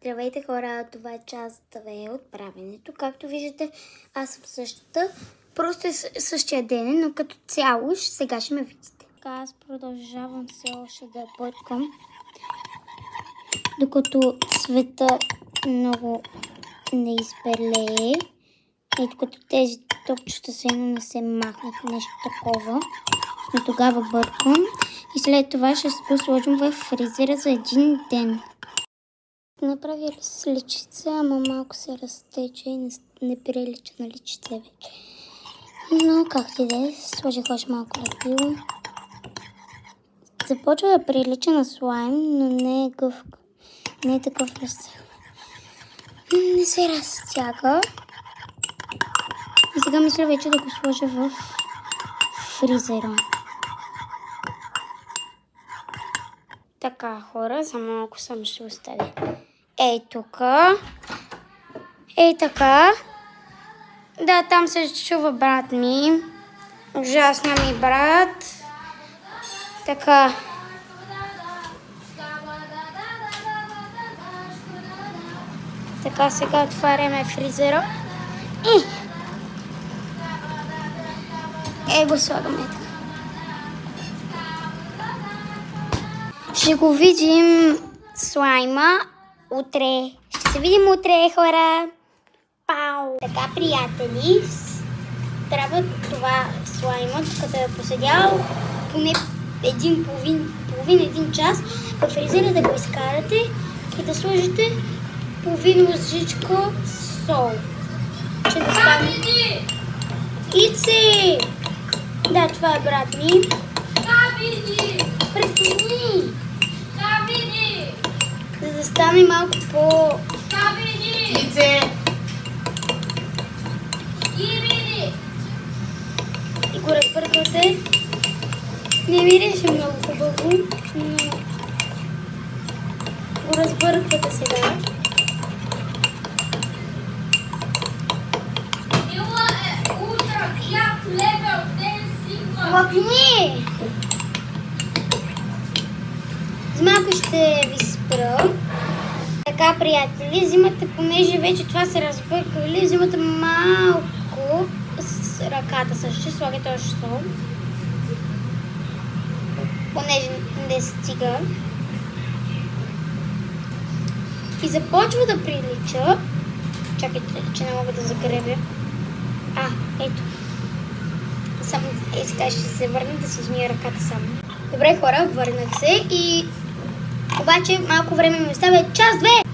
Здравейте хора, това е част 2 от правенето. Както виждате, аз съм същата. Просто е същия ден, но като цяло сега ще ме видите. Аз продължавам все още да бъркам, докато света много не избелее и докато тези топчета се не се махнат, нещо такова. Но тогава бъркам и след това ще се сложим в фризера за един ден. Направили с личица, ама малко се разтече и не прилича на личица вече. Но както и да е, сложих още малко лепило. Започва да прилича на слайм, но не е гъвка. Не е такъв разтяг. Не се разтяга. И сега мисля вече да го сложа в фризера. Така, хора, за малко само ще оставя. Ей тук. Ей така. Да, там се чува брат ми. Ужасна ми брат. Така. Така, сега отваряме фризера. И го слагаме така. Ще го видим слайма утре. Ще се видим утре, хора. Пау! Така, приятели, трябва това слайма, като е поседял поне половин час в фризера да го изкарате и да сложите половин лъжичка сол. Ще да стане. Ици! Да, това е брат ми. Престани! За да стане малко по... Ице! И го разбърквате. Не мирише много хубаво, но го разбърквате сега. Лъкни! С малко ще ви спра. Така, приятели, взимате, понеже вече това се разбъркали, взимате малко с ръката също, слагате още сол. Понеже не стига. И започва да прилича. Чакайте, че не мога да загребя. Ето. Само сега ще се върна да си измия ръката само. Добре, хора, върнах се и... Обаче малко време ми оставя час 2.